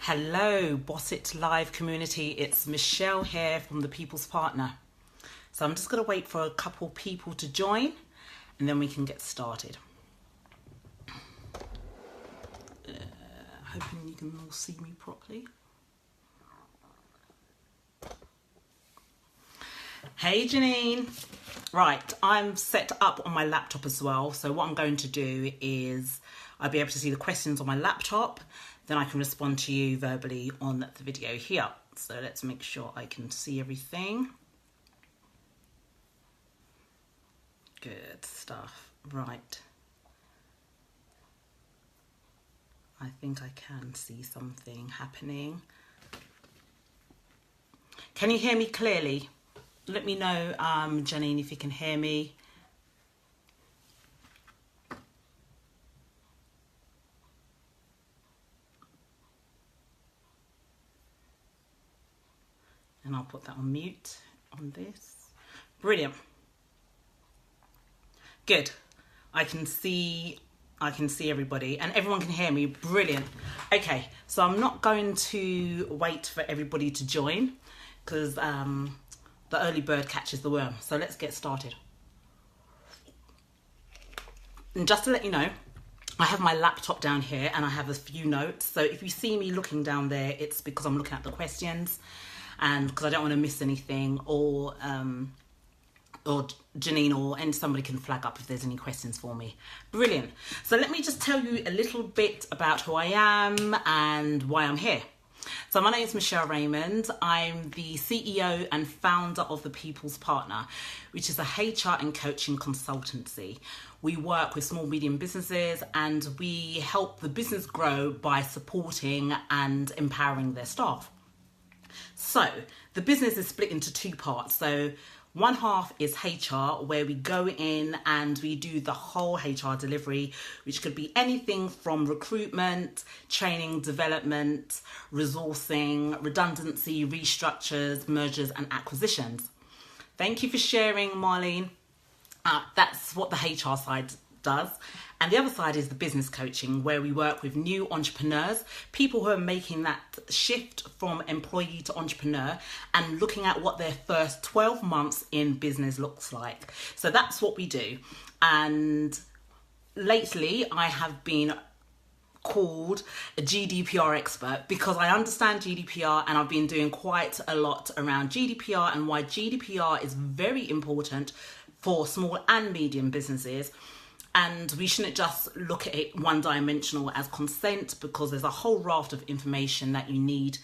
Hello, Boss It Live community. It's Michelle here from the People's Partner. So I'm just going to wait for a couple people to join and then we can get started. Hoping you can all see me properly. Hey Janine. Right, I'm set up on my laptop as well. So what I'm going to do is I'll be able to see the questions on my laptop. Then I can respond to you verbally on the video here. So let's make sure I can see everything. Good stuff. Right. I think I can see something happening. Can you hear me clearly? Let me know, Janine, if you can hear me. And I'll put that on mute on this. Brilliant. Good. I can see everybody and everyone can hear me. Brilliant. Okay, so I'm not going to wait for everybody to join because the early bird catches the worm. So let's get started. And just to let you know, I have my laptop down here and I have a few notes. So if you see me looking down there, it's because I'm looking at the questions and because I don't want to miss anything, or Janine and somebody can flag up if there's any questions for me. Brilliant. So let me just tell you a little bit about who I am and why I'm here. So my name is Michelle Raymond. I'm the CEO and founder of the People's Partner, which is a HR and coaching consultancy. We work with small, medium businesses and we help the business grow by supporting and empowering their staff. So the business is split into two parts. So one half is HR, where we go in and we do the whole HR delivery, which could be anything from recruitment, training, development, resourcing, redundancy, restructures, mergers and acquisitions. Thank you for sharing, Marlene. That's what the HR side does. And the other side is the business coaching, where we work with new entrepreneurs, people who are making that shift from employee to entrepreneur and looking at what their first 12 months in business looks like. So that's what we do. And lately I have been called a GDPR expert because I understand GDPR and I've been doing quite a lot around GDPR and why GDPR is very important for small and medium businesses. And we shouldn't just look at it one-dimensional as consent, because there's a whole raft of information that you need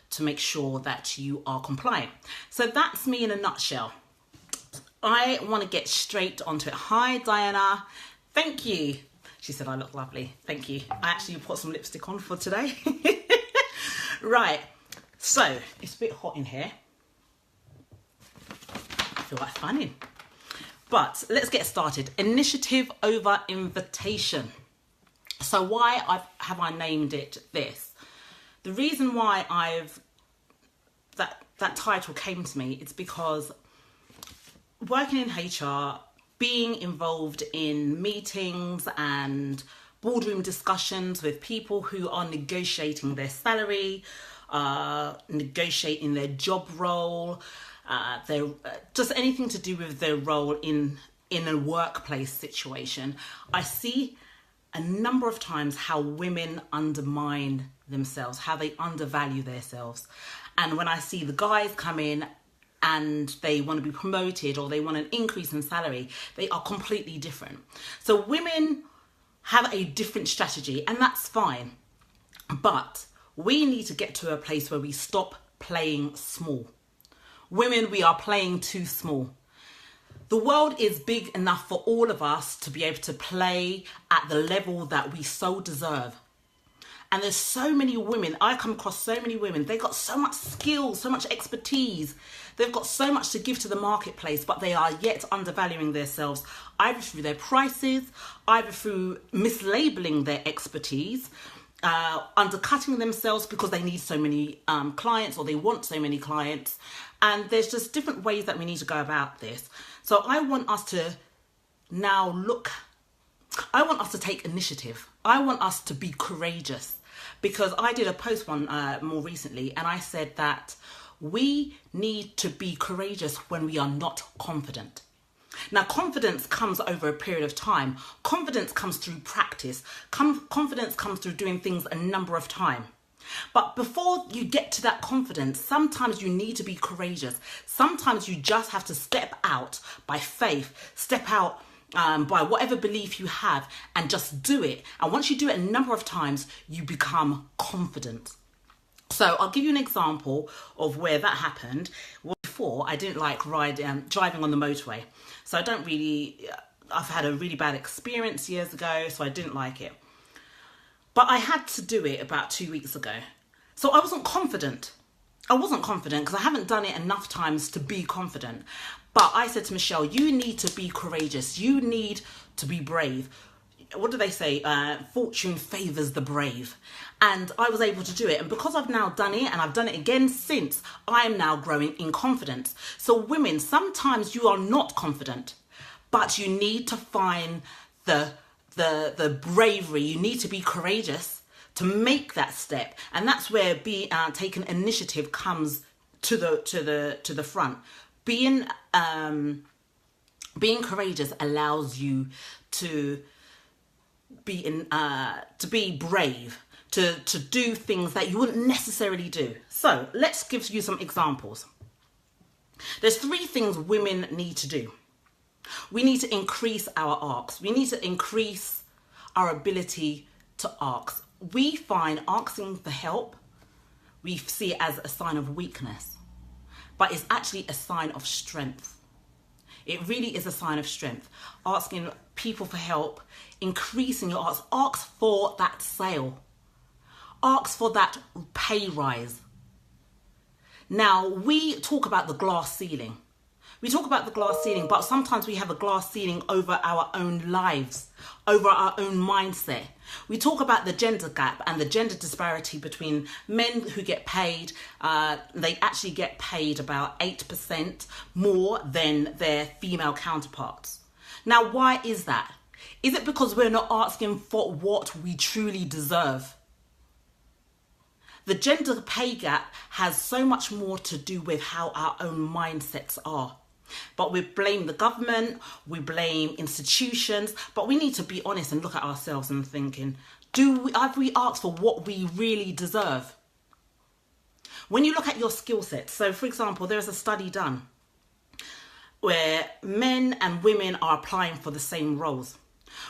to make sure that you are compliant. So that's me in a nutshell. I want to get straight onto it. Hi, Diana. Thank you. She said I look lovely. Thank you. I actually put some lipstick on for today. Right. So it's a bit hot in here. I feel like fanning. But let's get started. Initiative over invitation. So why have I named it this? The reason why that title came to me, it's because working in HR, being involved in meetings and boardroom discussions with people who are negotiating their salary, negotiating their job role, just anything to do with their role in a workplace situation. I see a number of times how women undermine themselves, how they undervalue themselves. And when I see the guys come in and they want to be promoted or they want an increase in salary, they are completely different. So women have a different strategy and that's fine. But we need to get to a place where we stop playing small. Women, we are playing too small. The world is big enough for all of us to be able to play at the level that we so deserve. And there's so many women, I come across so many women, they've got so much skill, so much expertise. They've got so much to give to the marketplace, but they are yet undervaluing themselves, either through their prices, either through mislabeling their expertise, undercutting themselves because they need so many clients or they want so many clients. And there's just different ways that we need to go about this. So I want us to now I want us to take initiative. I want us to be courageous. because I did a post one more recently, and I said that we need to be courageous when we are not confident. Now, confidence comes over a period of time. Confidence comes through practice. Confidence comes through doing things a number of times. But before you get to that confidence, sometimes you need to be courageous. Sometimes you just have to step out by faith, step out by whatever belief you have, and just do it. And once you do it a number of times, you become confident. So I'll give you an example of where that happened. Well, before, I didn't like driving on the motorway. So I've had a really bad experience years ago, so I didn't like it. But I had to do it about 2 weeks ago. So I wasn't confident. Because I haven't done it enough times to be confident. But I said to Michelle, you need to be courageous. You need to be brave. What do they say? Fortune favours the brave. And I was able to do it. And because I've now done it, and I've done it again since, I am now growing in confidence. So women, sometimes you are not confident, but you need to find the bravery. You need to be courageous to make that step. And that's where taking initiative comes to the front. Being courageous allows you to be brave, to do things that you wouldn't necessarily do. So let's give you some examples. There's 3 things women need to do. We need to increase our asks. We need to increase our ability to ask. We find asking for help, we see it as a sign of weakness, but it's actually a sign of strength. It really is a sign of strength. Asking people for help, increasing your asks. Ask for that sale. Ask for that pay rise. Now, we talk about the glass ceiling. But sometimes we have a glass ceiling over our own lives, over our own mindset. We talk about the gender gap and the gender disparity between men who get paid. They actually get paid about 8% more than their female counterparts. Now, why is that? Is it because we're not asking for what we truly deserve? The gender pay gap has so much more to do with how our own mindsets are. But we blame the government, we blame institutions, but we need to be honest and look at ourselves and thinking, have we asked for what we really deserve? When you look at your skill set, so for example, there's a study done where men and women are applying for the same roles.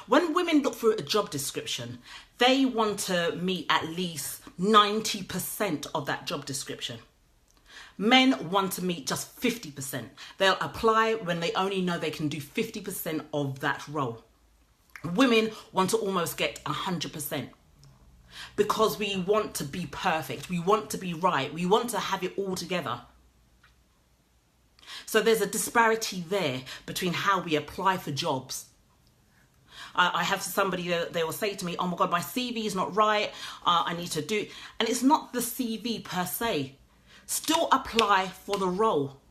When women look through a job description, they want to meet at least 90% of that job description. Men want to meet just 50%. They'll apply when they only know they can do 50% of that role. Women want to almost get 100% because we want to be perfect. We want to be right. We want to have it all together. So there's a disparity there between how we apply for jobs. I have somebody that they will say to me, oh my God, my CV is not right. I need to do, and it's not the CV per se. Still apply for the role.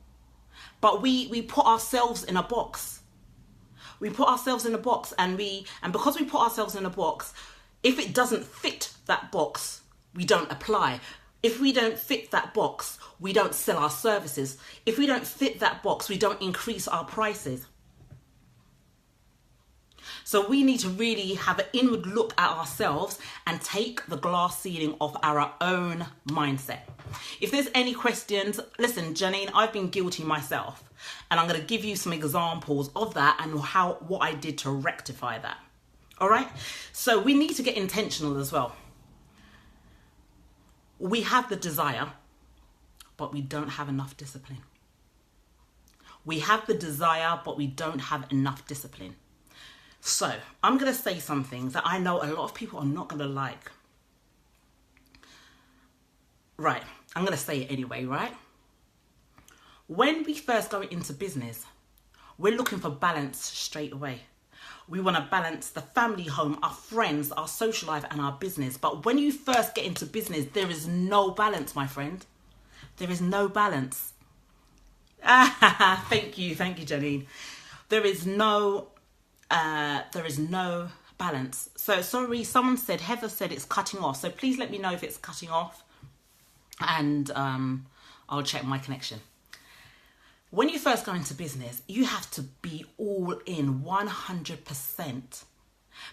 But we put ourselves in a box. We put ourselves in a box and because we put ourselves in a box, if it doesn't fit that box, we don't apply. If we don't fit that box, we don't sell our services. If we don't fit that box, we don't increase our prices. So we need to really have an inward look at ourselves and take the glass ceiling off our own mindset. If there's any questions, listen, Janine, I've been guilty myself, and I'm going to give you some examples of that and what I did to rectify that. All right. So we need to get intentional as well. We have the desire, but we don't have enough discipline. We have the desire, but we don't have enough discipline. So I'm going to say something that I know a lot of people are not going to like. Right. I'm going to say it anyway, right? When we first go into business, we're looking for balance straight away. We want to balance the family home, our friends, our social life and our business. But when you first get into business, there is no balance, my friend. There is no balance. Thank you, Janine. There is no balance. So sorry, someone said, Heather said it's cutting off. So please let me know if it's cutting off, and I'll check my connection. When you first go into business, you have to be all in 100%.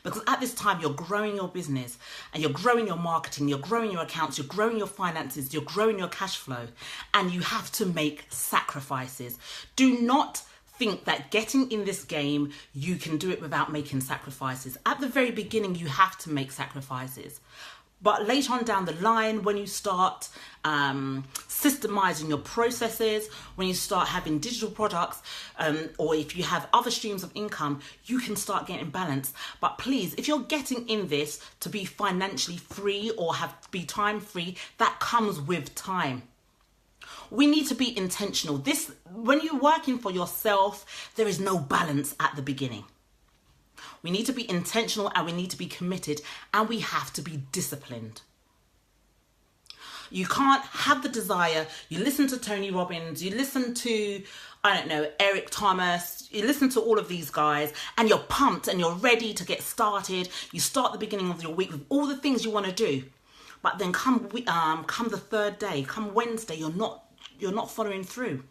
Because at this time, you're growing your business and you're growing your marketing, you're growing your accounts, you're growing your finances, you're growing your cash flow, and you have to make sacrifices. Do not think that getting in this game, you can do it without making sacrifices. At the very beginning, you have to make sacrifices. But later on down the line, when you start systemizing your processes, when you start having digital products, or if you have other streams of income, you can start getting balance. But please, if you're getting in this to be financially free or be time free, that comes with time. We need to be intentional. When you're working for yourself, there is no balance at the beginning. We need to be intentional, and we need to be committed, and we have to be disciplined. You can't have the desire. You listen to Tony Robbins, you listen to, Eric Thomas, you listen to all of these guys, and you're pumped and you're ready to get started. You start the beginning of your week with all the things you want to do. But then come the third day, come Wednesday, you're not following through.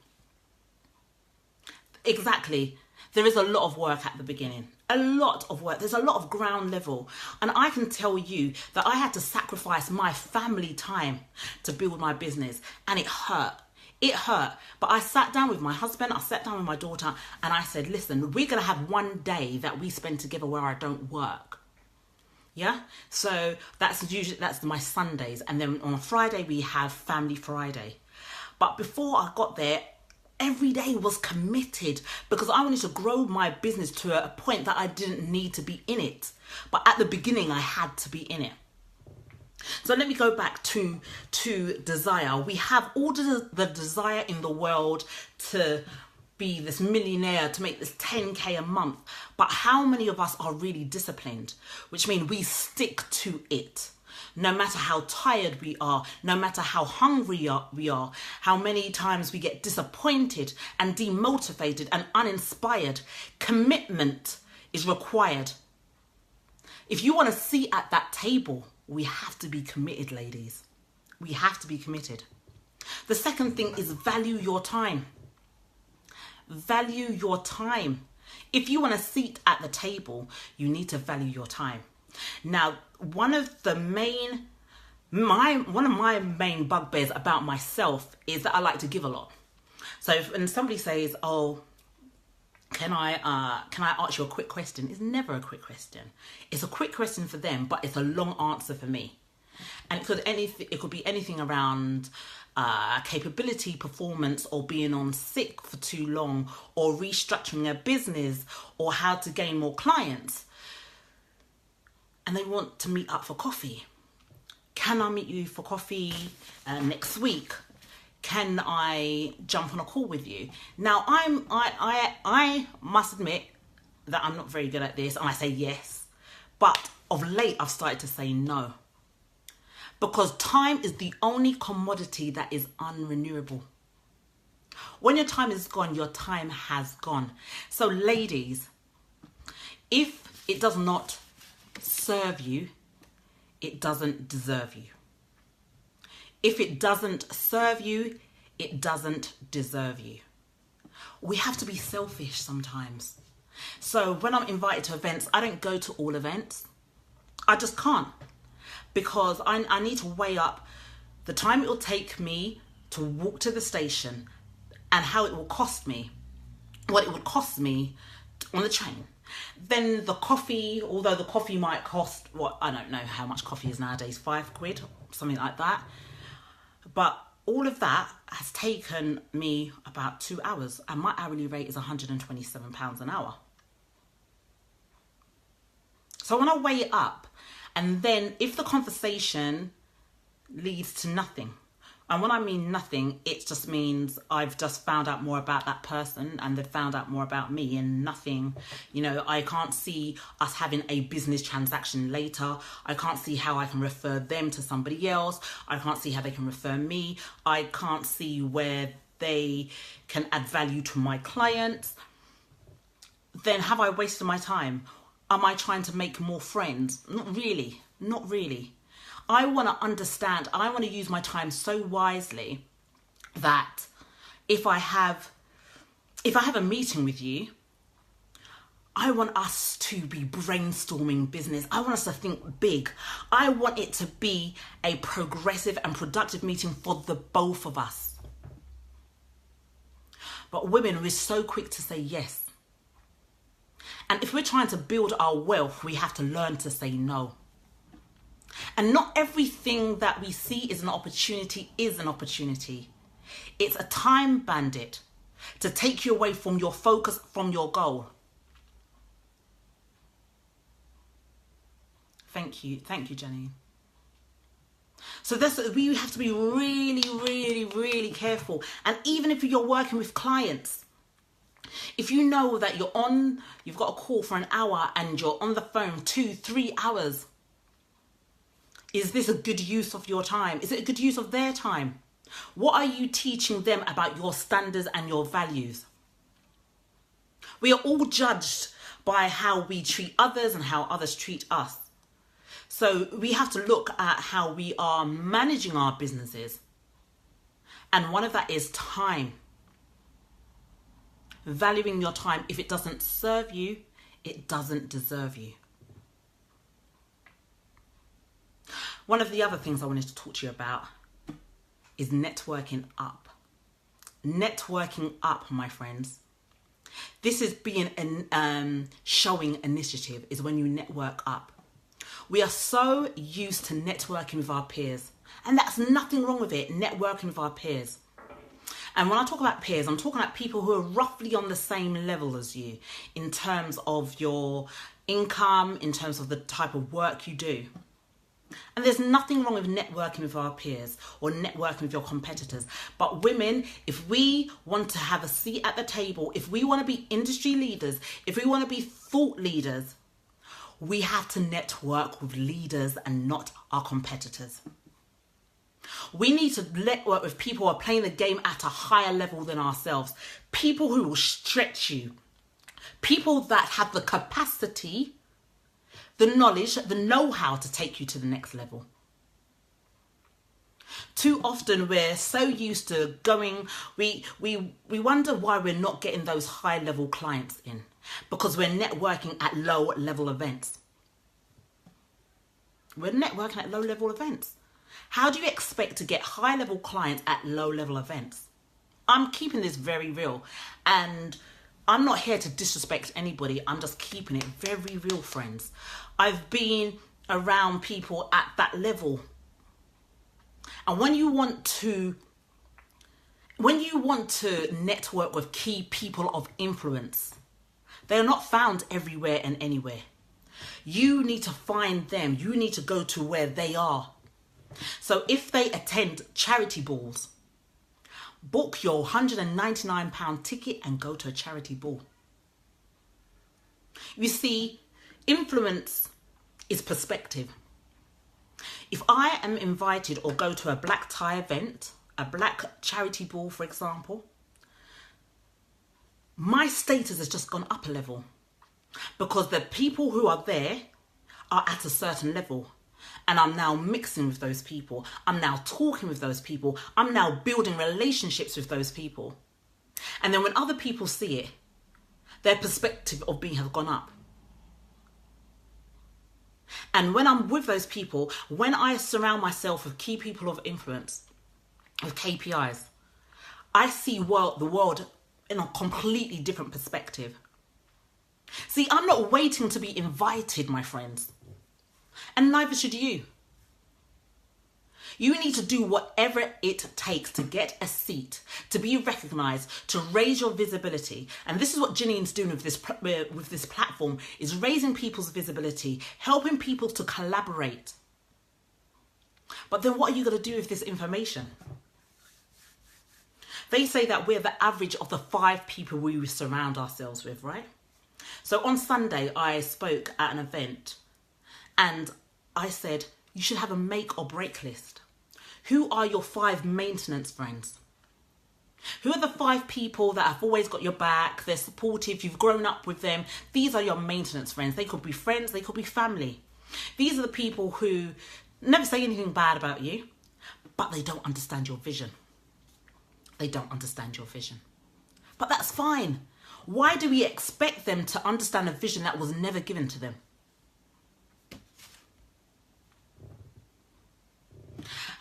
Exactly. There is a lot of work at the beginning. A lot of work. There's a lot of ground level. And I can tell you that I had to sacrifice my family time to build my business. And it hurt. It hurt. But I sat down with my husband, I sat down with my daughter, and I said, listen, we're going to have one day that we spend together where I don't work. Yeah? So that's my Sundays. And then on a Friday, we have Family Friday. But before I got there, every day was committed because I wanted to grow my business to a point that I didn't need to be in it. But at the beginning, I had to be in it. So let me go back to desire. We have all the desire in the world to be this millionaire, to make this 10K a month. But how many of us are really disciplined? Which means we stick to it. No matter how tired we are, no matter how hungry we are, how many times we get disappointed and demotivated and uninspired, commitment is required. If you want to sit at that table, we have to be committed, ladies. We have to be committed. The second thing is value your time. Value your time. If you want to sit at the table, you need to value your time. Now, one of my main bugbears about myself is that I like to give a lot. So when somebody says, "Oh, can I ask you a quick question?" It's never a quick question. It's a quick question for them, but it's a long answer for me. And it could be anything around capability, performance, or being on sick for too long, or restructuring a business, or how to gain more clients. And they want to meet up for coffee. Can I meet you for coffee next week? Can I jump on a call with you? Now, I must admit that I'm not very good at this, and I say yes. But of late, I've started to say no. Because time is the only commodity that is unrenewable. When your time is gone, your time has gone. So ladies, if it does not serve you, it doesn't deserve you. If it doesn't serve you, it doesn't deserve you. We have to be selfish sometimes. So when I'm invited to events, I don't go to all events. I just can't. Because I need to weigh up the time it will take me to walk to the station and how it will cost me, what it would cost me on the train. Then the coffee, although the coffee might cost, I don't know how much coffee is nowadays, £5, something like that. But all of that has taken me about 2 hours, and my hourly rate is £127 an hour. So when I weigh it up, and then if the conversation leads to nothing, and when I mean nothing, it just means I've just found out more about that person and they've found out more about me, and nothing, I can't see us having a business transaction later. I can't see how I can refer them to somebody else. I can't see how they can refer me. I can't see where they can add value to my clients. Then have I wasted my time? am I trying to make more friends? Not really. Not really. I want to understand, I want to use my time so wisely that if I have a meeting with you, I want us to be brainstorming business. I want us to think big. I want it to be a progressive and productive meeting for the both of us. But women, we're so quick to say yes. And if we're trying to build our wealth, we have to learn to say no. And not everything that we see is an opportunity is an opportunity. It's a time bandit to take you away from your focus, from your goal. Thank you, Janine. So we have to be really, really, really careful. And even if you're working with clients, if you know that you've got a call for an hour and you're on the phone 2-3 hours, is this a good use of your time? Is it a good use of their time? What are you teaching them about your standards and your values? We are all judged by how we treat others and how others treat us. So we have to look at how we are managing our businesses. And one of that is time. Valuing your time. If it doesn't serve you, it doesn't deserve you. One of the other things I wanted to talk to you about is networking up. Networking up, my friends. This is being an showing initiative, is when you network up. We are so used to networking with our peers, and that's nothing wrong with it, networking with our peers. And when I talk about peers, I'm talking about people who are roughly on the same level as you in terms of your income, in terms of the type of work you do. And there's nothing wrong with networking with our peers or networking with your competitors. But women, if we want to have a seat at the table, if we want to be industry leaders, if we want to be thought leaders, we have to network with leaders and not our competitors. We need to network with people who are playing the game at a higher level than ourselves. People who will stretch you. People that have the capacity, the knowledge, the know-how to take you to the next level. Too often we're so used to going, we wonder why we're not getting those high level clients in, because we're networking at low level events. We're networking at low level events. How do you expect to get high level clients at low level events? I'm keeping this very real, and I'm not here to disrespect anybody. I'm just keeping it very real, friends. I've been around people at that level. And when you want to network with key people of influence, they are not found everywhere and anywhere. You need to find them. You need to go to where they are. So if they attend charity balls, book your £199 ticket and go to a charity ball. You see, influence is perspective. If I am invited or go to a black tie event, a black charity ball, for example, my status has just gone up a level because the people who are there are at a certain level. And I'm now mixing with those people. I'm now talking with those people. I'm now building relationships with those people. And then when other people see it, their perspective of being has gone up. And when I'm with those people, when I surround myself with key people of influence, with KPIs, I see the world in a completely different perspective. See, I'm not waiting to be invited, my friends. And neither should you. You need to do whatever it takes to get a seat, to be recognised, to raise your visibility. And this is what Janine's doing with this platform, is raising people's visibility, helping people to collaborate. But then what are you going to do with this information? They say that we're the average of the 5 people we surround ourselves with, right? So on Sunday, I spoke at an event and I said, you should have a make or break list. Who are your 5 maintenance friends? Who are the 5 people that have always got your back? They're supportive. You've grown up with them. These are your maintenance friends. They could be friends. They could be family. These are the people who never say anything bad about you, but they don't understand your vision. They don't understand your vision. But that's fine. Why do we expect them to understand a vision that was never given to them?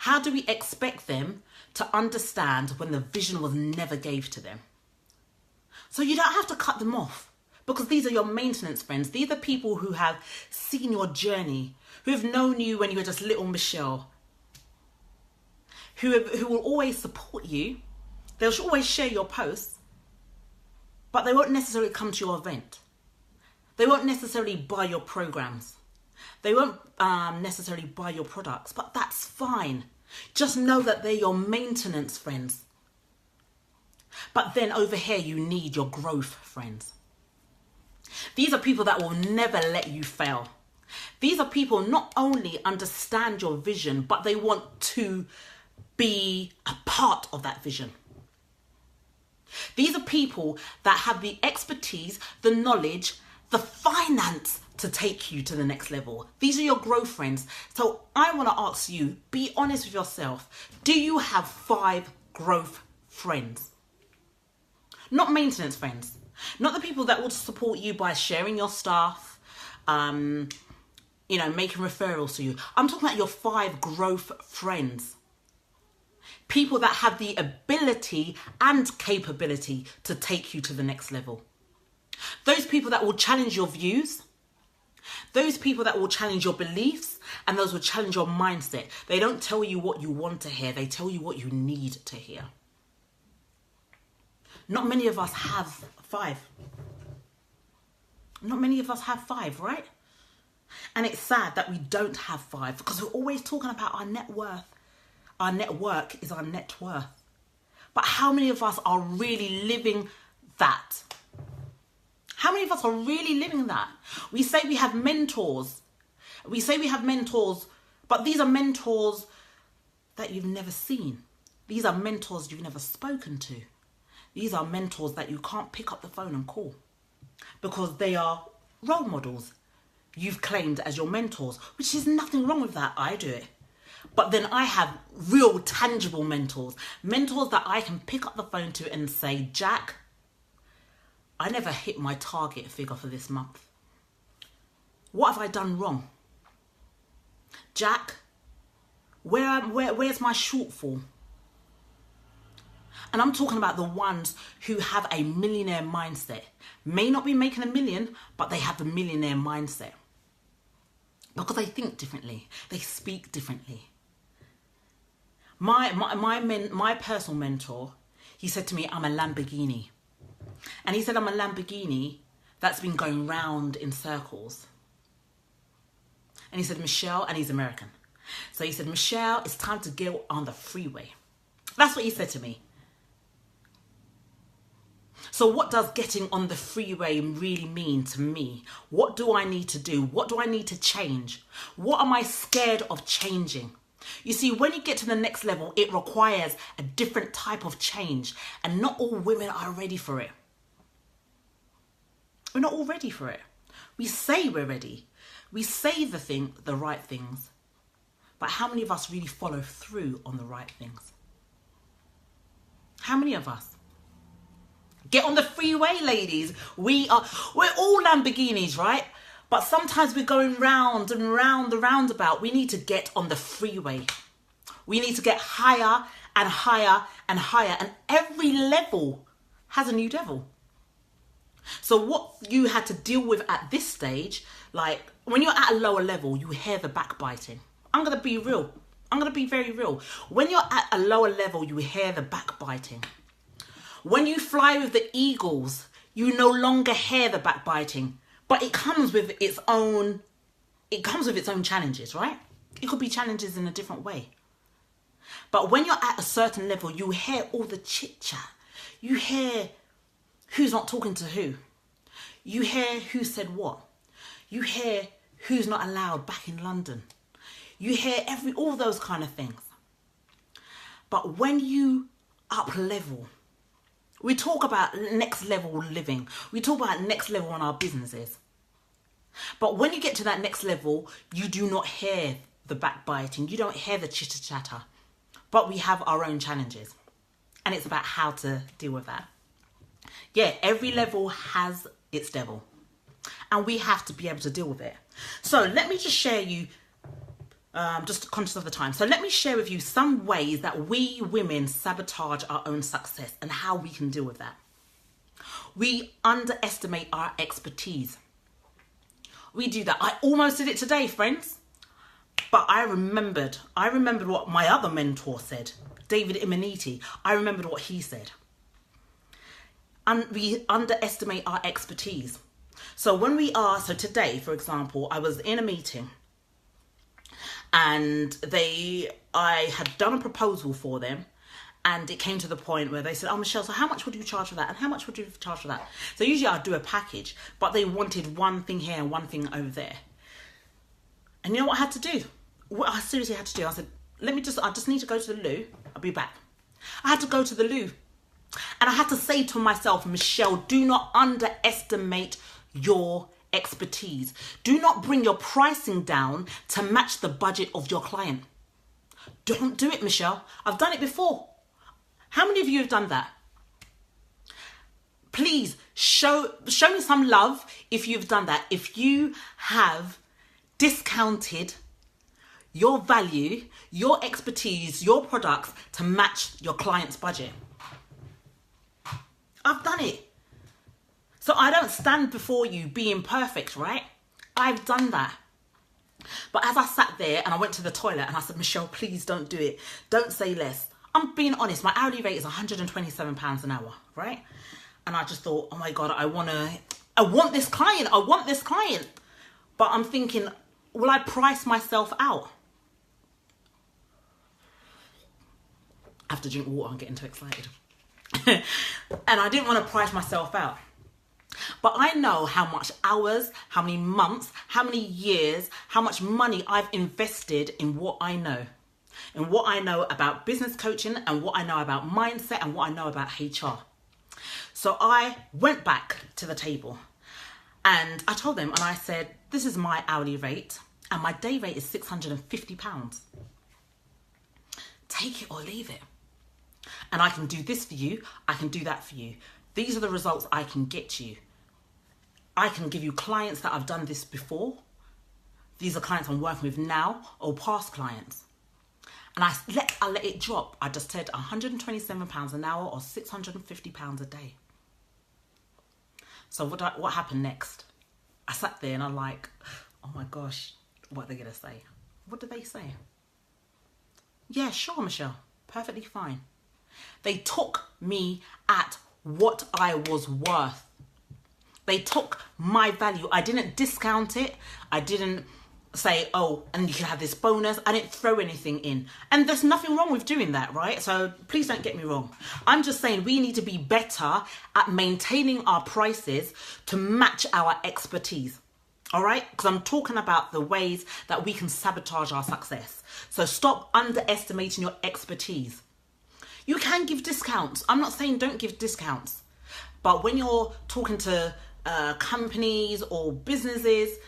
How do we expect them to understand when the vision was never gave to them? So you don't have to cut them off, because these are your maintenance friends. These are people who have seen your journey, who have known you when you were just little Michelle, who will always support you. They'll always share your posts, but they won't necessarily come to your event. They won't necessarily buy your programs. They won't necessarily buy your products, but that's fine. Just know that they're your maintenance friends. But then over here, you need your growth friends. These are people that will never let you fail. These are people not only understand your vision, but they want to be a part of that vision. These are people that have the expertise, the knowledge, the finance to take you to the next level. These are your growth friends. So I want to ask you, be honest with yourself. Do you have 5 growth friends? Not maintenance friends. Not the people that will support you by sharing your stuff, making referrals to you. I'm talking about your 5 growth friends. People that have the ability and capability to take you to the next level. Those people that will challenge your views. Those people that will challenge your beliefs, and those will challenge your mindset. They don't tell you what you want to hear. They tell you what you need to hear. Not many of us have 5. Not many of us have 5, right? And it's sad that we don't have 5, because we're always talking about our net worth. Our network is our net worth. But how many of us are really living that? How many of us are really living that? We say we have mentors. We say we have mentors, but these are mentors that you've never seen. These are mentors you've never spoken to. These are mentors that you can't pick up the phone and call, because they are role models you've claimed as your mentors, which is nothing wrong with that. I do it. But then I have real tangible mentors that I can pick up the phone to and say, Jack, I never hit my target figure for this month. What have I done wrong? Jack, where's my shortfall? And I'm talking about the ones who have a millionaire mindset. May not be making a million, but they have a millionaire mindset. Because they think differently. They speak differently. My personal mentor, he said to me, I'm a Lamborghini. And he said, I'm a Lamborghini that's been going round in circles. And he said, Michelle, and he's American. So he said, Michelle, it's time to get on the freeway. That's what he said to me. So what does getting on the freeway really mean to me? What do I need to do? What do I need to change? What am I scared of changing? You see, when you get to the next level, it requires a different type of change. And not all women are ready for it. We're not all ready for it. We say we're ready. We say the right things. But how many of us really follow through on the right things? How many of us? Get on the freeway, ladies. We're all Lamborghinis, right? But sometimes we're going round and round the roundabout. We need to get on the freeway. We need to get higher and higher and higher. And every level has a new devil. So what you had to deal with at this stage, like when you're at a lower level, you hear the backbiting. I'm going to be real. I'm going to be very real. When you're at a lower level, you hear the backbiting. When you fly with the eagles, you no longer hear the backbiting, but it comes with its own challenges, right? It could be challenges in a different way. But when you're at a certain level, you hear all the chit chat. You hear who's not talking to who. You hear who said what. You hear who's not allowed back in London. You hear all those kind of things. But when you up level, We talk about next level living. We talk about next level on our businesses. But when you get to that next level, you do not hear the backbiting. You don't hear the chitter chatter. But we have our own challenges. And it's about how to deal with that. Yeah, every level has its devil. And we have to be able to deal with it. So let me just share you, just conscious of the time. So let me share with you some ways that we women sabotage our own success and how we can deal with that. We underestimate our expertise. We do that. I almost did it today, friends. But I remembered what my other mentor said, David Imaniti. I remembered what he said. And we underestimate our expertise. So today, for example, I was in a meeting and I had done a proposal for them. And it came to the point where they said, oh, Michelle, so how much would you charge for that? And how much would you charge for that? So usually I'd do a package, but they wanted one thing here and one thing over there. And you know what I had to do? What I seriously had to do, I said, I just need to go to the loo. I'll be back. I had to go to the loo. And I had to say to myself, Michelle, do not underestimate your expertise. Do not bring your pricing down to match the budget of your client. Don't do it, Michelle. I've done it before. How many of you have done that? Please show me some love if you've done that. If you have discounted your value, your expertise, your products to match your client's budget. I've done it. So I don't stand before you being perfect, right? I've done that. But as I sat there and I went to the toilet and I said, Michelle, please don't do it. Don't say less. I'm being honest. My hourly rate is £127 an hour, right? And I just thought, oh my God, I want this client. I want this client. But I'm thinking, will I price myself out? I have to drink water. I'm getting too excited. And I didn't want to price myself out. But I know how much hours, how many months, how many years, how much money I've invested in what I know. And what I know about business coaching and what I know about mindset and what I know about HR. So I went back to the table and I told them and I said, this is my hourly rate and my day rate is £650. Take it or leave it. And I can do this for you. I can do that for you. These are the results I can get you. I can give you clients that I've done this before. These are clients I'm working with now or past clients. And I let it drop. I just said £127 an hour or £650 a day. So what happened next? I sat there and I'm like, oh my gosh, what are they going to say? What did they say? Yeah, sure, Michelle. Perfectly fine. They took me at what I was worth. They took my value. I didn't discount it. I didn't say, oh, and you can have this bonus. I didn't throw anything in. And there's nothing wrong with doing that, right? So please don't get me wrong. I'm just saying we need to be better at maintaining our prices to match our expertise. All right? Because I'm talking about the ways that we can sabotage our success. So stop underestimating your expertise. You can give discounts. I'm not saying don't give discounts. But when you're talking to companies or businesses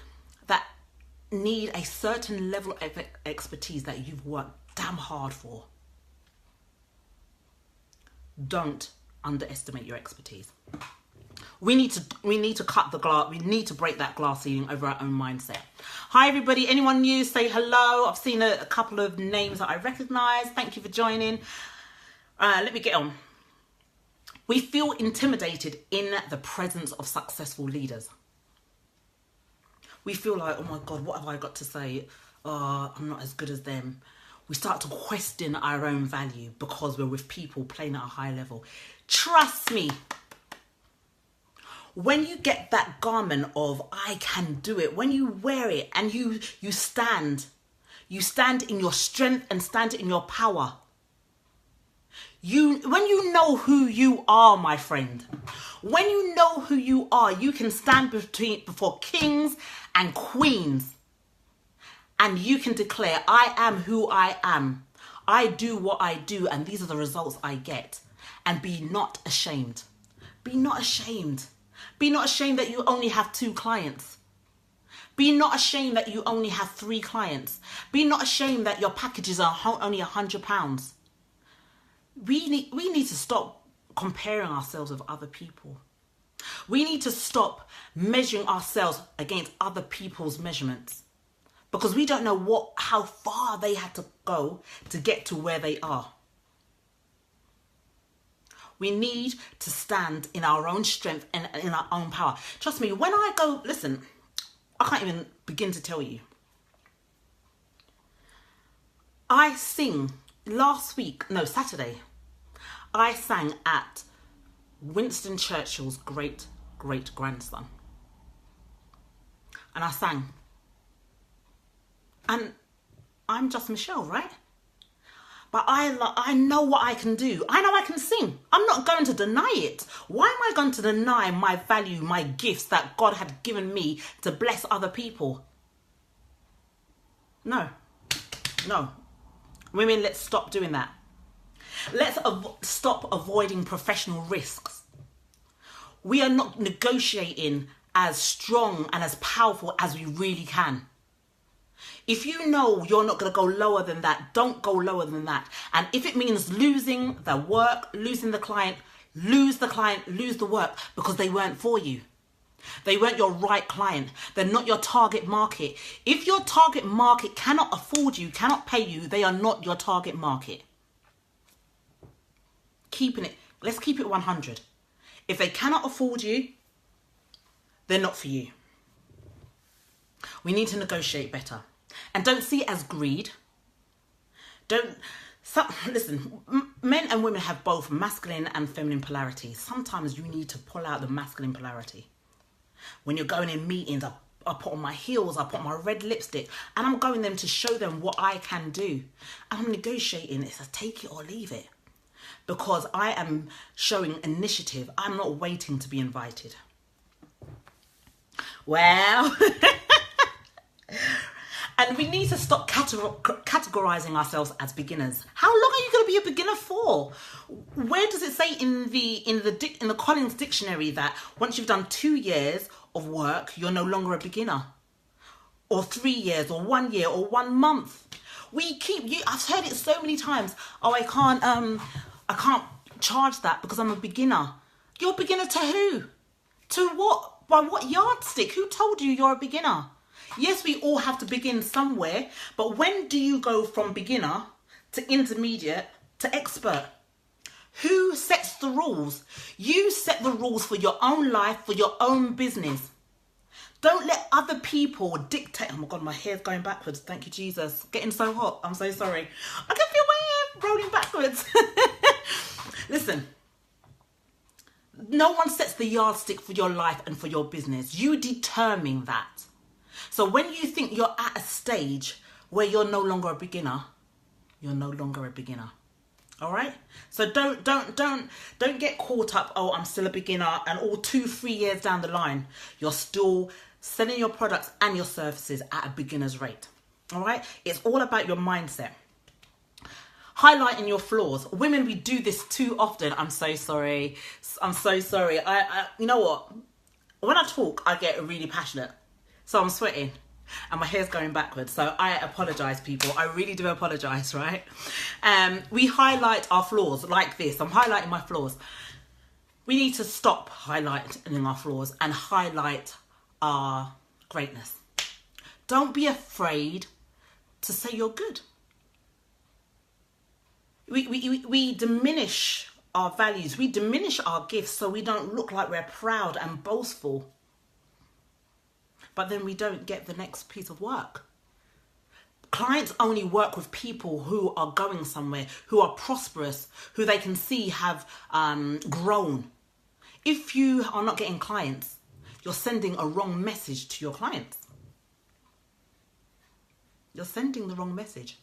that need a certain level of expertise that you've worked damn hard for, don't underestimate your expertise. We need to cut the glass. We need to break that glass ceiling over our own mindset. Hi everybody. Anyone new? Say hello. I've seen a couple of names that I recognize. Thank you for joining. Let me get on. We feel intimidated in the presence of successful leaders. We feel like, oh my God, what have I got to say? I'm not as good as them. We start to question our own value because we're with people playing at a high level. Trust me. When you get that garment of I can do it, when you wear it and you stand in your strength and stand in your power. When you know who you are, my friend, when you know who you are, you can stand before kings and queens and you can declare, I am who I am. I do what I do and these are the results I get. and be not ashamed. Be not ashamed. Be not ashamed that you only have 2 clients. Be not ashamed that you only have 3 clients. Be not ashamed that your packages are only £100. We need to stop comparing ourselves with other people. We need to stop measuring ourselves against other people's measurements, because we don't know how far they had to go to get to where they are. We need to stand in our own strength and in our own power. Trust me, when I go, listen, I can't even begin to tell you. I sing Saturday, I sang at Winston Churchill's great-great-grandson. And I sang. And I'm just Michelle, right? But I know what I can do. I know I can sing. I'm not going to deny it. Why am I going to deny my value, my gifts that God had given me to bless other people? No. Women, let's stop doing that. Let's stop avoiding professional risks. We are not negotiating as strong and as powerful as we really can. If you know you're not going to go lower than that, don't go lower than that. And if it means losing the work, losing the client, lose the work, because they weren't for you. They weren't your right client. They're not your target market. If your target market cannot afford you, cannot pay you, they are not your target market. Let's keep it 100. If they cannot afford you, they're not for you. We need to negotiate better. And don't see it as greed. Listen, men and women have both masculine and feminine polarity. Sometimes you need to pull out the masculine polarity. When you're going in meetings, I put on my heels, I put on my red lipstick, and I'm going them to show them what I can do. And I'm negotiating. It's a take it or leave it. Because I am showing initiative. I'm not waiting to be invited. Well... And we need to stop categorizing ourselves as beginners. How long are you going to be a beginner for? Where does it say in the Collins dictionary that once you've done 2 years of work, you're no longer a beginner? Or 3 years, or 1 year, or 1 month? I've heard it so many times. Oh, I can't charge that because I'm a beginner. You're a beginner to who? To what? By what yardstick? Who told you you're a beginner? Yes, we all have to begin somewhere, but when do you go from beginner to intermediate to expert? Who sets the rules? You set the rules for your own life, for your own business. Don't let other people dictate. Oh my God, my hair's going backwards. Thank you, Jesus. Getting so hot. I'm so sorry. I can feel my hair rolling backwards. Listen. No one sets the yardstick for your life and for your business. You determine that. So when you think you're at a stage where you're no longer a beginner, you're no longer a beginner. All right? So don't get caught up, oh, I'm still a beginner, and all 2-3 years down the line, you're still selling your products and your services at a beginner's rate. All right? It's all about your mindset. Highlighting your flaws. Women, we do this too often. I'm so sorry. I you know what? When I talk, I get really passionate. So I'm sweating and my hair's going backwards. So I apologise, people. I really do apologise, right? We highlight our flaws like this. I'm highlighting my flaws. We need to stop highlighting our flaws and highlight our greatness. Don't be afraid to say you're good. We diminish our values. We diminish our gifts so we don't look like we're proud and boastful. But then we don't get the next piece of work. Clients only work with people who are going somewhere, who are prosperous, who they can see have grown. If you are not getting clients, you're sending a wrong message to your clients. You're sending the wrong message.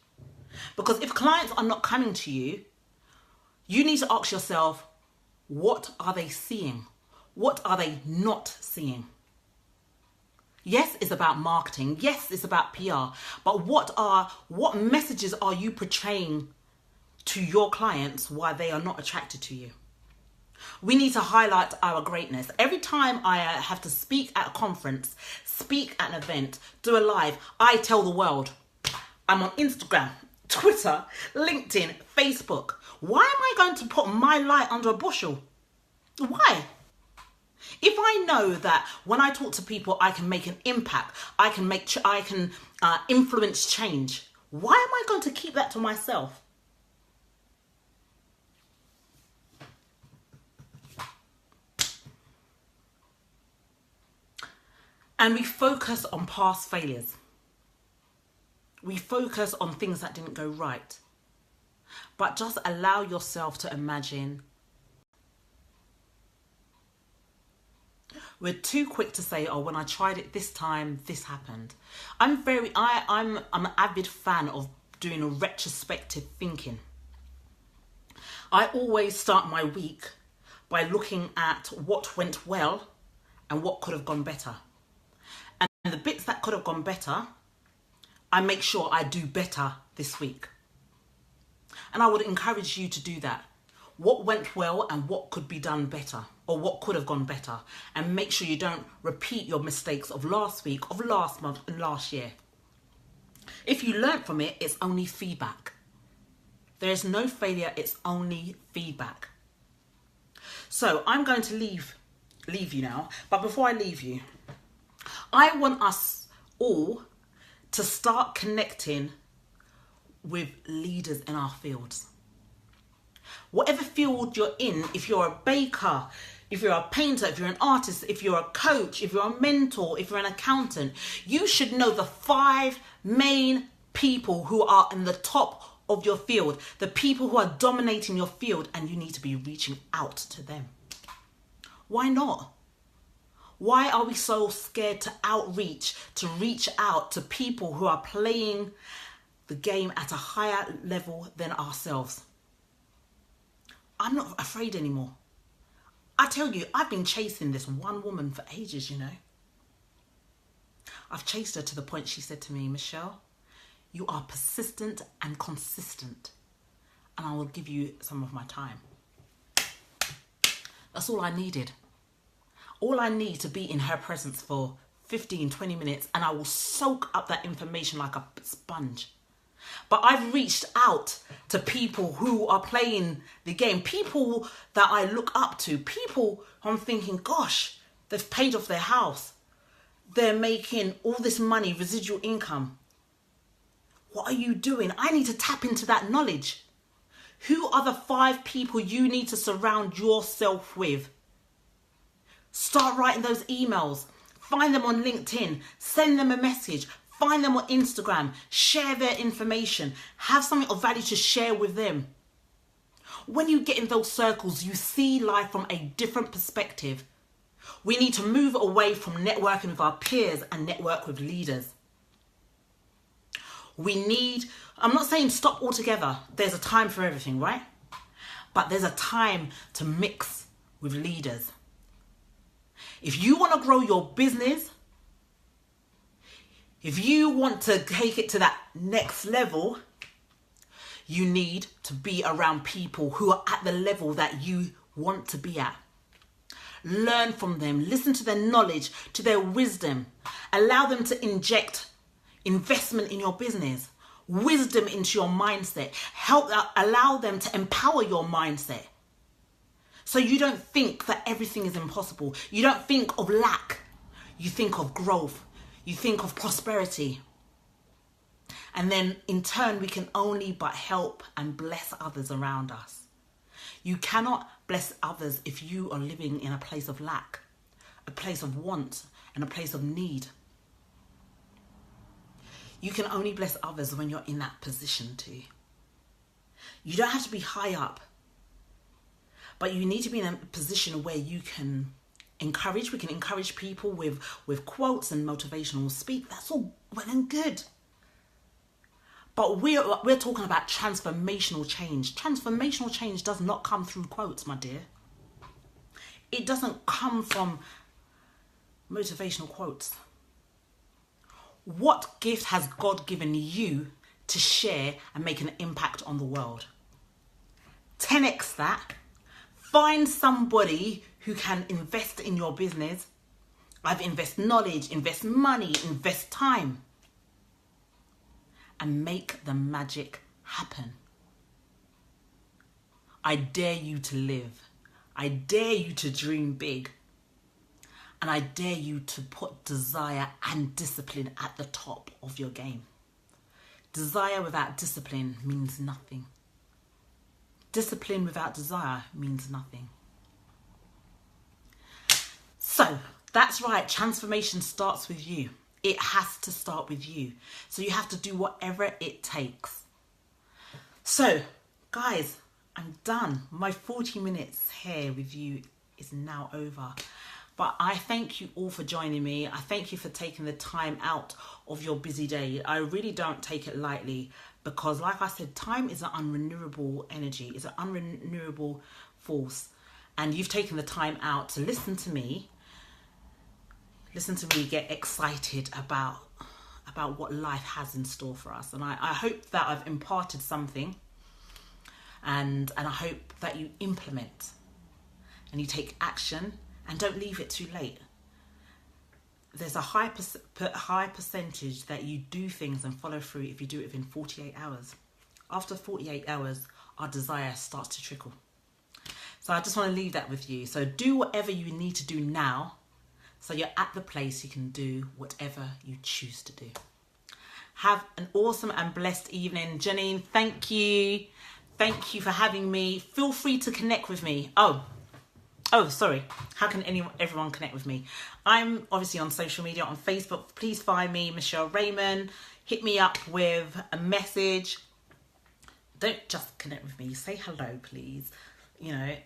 Because if clients are not coming to you, you need to ask yourself, what are they seeing? What are they not seeing? Yes, it's about marketing. Yes, it's about PR. But what messages are you portraying to your clients why they are not attracted to you? We need to highlight our greatness. Every time I have to speak at a conference, speak at an event, do a live, I tell the world, I'm on Instagram, Twitter, LinkedIn, Facebook. Why am I going to put my light under a bushel? Why? If I know that when I talk to people, I can make an impact, I can influence change, why am I going to keep that to myself? And we focus on past failures. We focus on things that didn't go right. But just allow yourself to imagine. We're too quick to say, oh, when I tried it this time, this happened. I'm an avid fan of doing a retrospective thinking. I always start my week by looking at what went well and what could have gone better. And the bits that could have gone better, I make sure I do better this week. And I would encourage you to do that. What went well and what could be done better, or what could have gone better. And make sure you don't repeat your mistakes of last week, of last month and last year. If you learnt from it, it's only feedback. There is no failure, it's only feedback. So I'm going to leave you now. But before I leave you, I want us all to start connecting with leaders in our fields. Whatever field you're in, if you're a baker, if you're a painter, if you're an artist, if you're a coach, if you're a mentor, if you're an accountant, you should know the 5 main people who are in the top of your field, the people who are dominating your field, and you need to be reaching out to them. Why not? Why are we so scared to reach out to people who are playing the game at a higher level than ourselves? I'm not afraid anymore. I tell you, I've been chasing this one woman for ages, you know. I've chased her to the point she said to me, Michelle, you are persistent and consistent, and I will give you some of my time. That's all I needed. All I need to be in her presence for 15, 20 minutes, and I will soak up that information like a sponge. But I've reached out to people who are playing the game, people that I look up to, people I'm thinking, gosh, they've paid off their house. They're making all this money, residual income. What are you doing? I need to tap into that knowledge. Who are the 5 people you need to surround yourself with? Start writing those emails. Find them on LinkedIn. Send them a message. Find them on Instagram. Share their information. Have something of value to share with them. When you get in those circles, you see life from a different perspective. We need to move away from networking with our peers and network with leaders. I'm not saying stop altogether. There's a time for everything, right? But there's a time to mix with leaders. If you want to grow your business, if you want to take it to that next level, you need to be around people who are at the level that you want to be at. Learn from them, listen to their knowledge, to their wisdom. Allow them to inject investment in your business, wisdom into your mindset. Allow them to empower your mindset. So you don't think that everything is impossible. You don't think of lack. You think of growth. You think of prosperity. And then in turn, we can only but help and bless others around us. You cannot bless others if you are living in a place of lack, a place of want, and a place of need. You can only bless others when you're in that position too. You don't have to be high up, but you need to be in a position where you can encourage. We can encourage people with quotes and motivational speak. That's all well and good. But we're talking about transformational change. Transformational change does not come through quotes, my dear. It doesn't come from motivational quotes. What gift has God given you to share and make an impact on the world? 10x that, Find somebody who can invest in your business. Either invest knowledge, invest money, invest time, and make the magic happen. I dare you to live. I dare you to dream big. And I dare you to put desire and discipline at the top of your game. Desire without discipline means nothing. Discipline without desire means nothing. So, that's right. Transformation starts with you. It has to start with you. So you have to do whatever it takes. So, guys, I'm done. My 40 minutes here with you is now over. But I thank you all for joining me. I thank you for taking the time out of your busy day. I really don't take it lightly because, like I said, time is an unrenewable energy. It's an unrenewable force. And you've taken the time out to listen to me get excited about what life has in store for us. And I hope that I've imparted something. And I hope that you implement and you take action. And don't leave it too late. There's a high percentage that you do things and follow through if you do it within 48 hours. After 48 hours, our desire starts to trickle. So I just want to leave that with you. So do whatever you need to do now so you're at the place you can do whatever you choose to do. Have an awesome and blessed evening. Janine, thank you. Thank you for having me. Feel free to connect with me. Oh, sorry. How can everyone connect with me? I'm obviously on social media, on Facebook. Please find me, Michelle Raymond. Hit me up with a message. Don't just connect with me. Say hello, please. You know,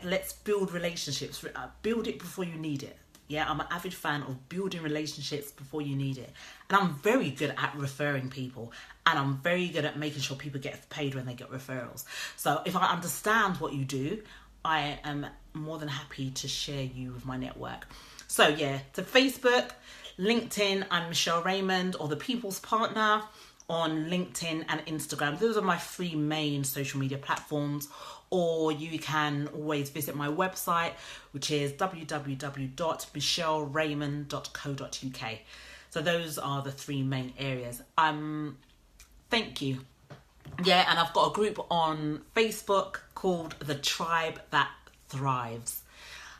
let's build relationships. Build it before you need it. Yeah, I'm an avid fan of building relationships before you need it. And I'm very good at referring people. And I'm very good at making sure people get paid when they get referrals. So if I understand what you do, I am more than happy to share you with my network. So yeah, to Facebook, LinkedIn, I'm Michelle Raymond, or The People's Partner on LinkedIn and Instagram. Those are my 3 main social media platforms. Or you can always visit my website, which is www.michellerayman.co.uk. So those are the 3 main areas. Thank you. Yeah, and I've got a group on Facebook called The Tribe That Thrives.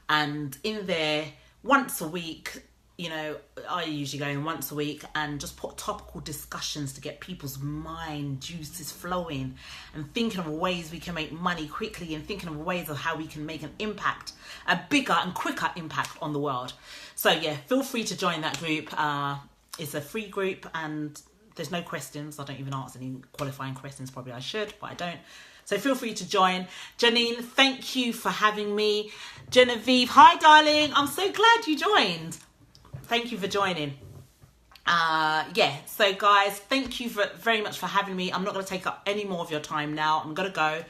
And in there, once a week, you know, I usually go in once a week and just put topical discussions to get people's mind juices flowing and thinking of ways we can make money quickly and thinking of ways of how we can make an impact, a bigger and quicker impact on the world. So yeah, feel free to join that group. It's a free group and there's no questions. I don't even ask any qualifying questions. Probably I should, but I don't. So feel free to join. Janine, thank you for having me. Genevieve, hi darling. I'm so glad you joined. Thank you for joining. Yeah, so guys, thank you very much for having me. I'm not going to take up any more of your time now. I'm going to go.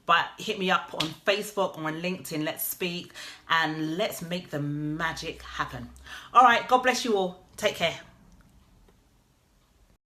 But hit me up on Facebook or on LinkedIn. Let's speak and let's make the magic happen. All right. God bless you all. Take care.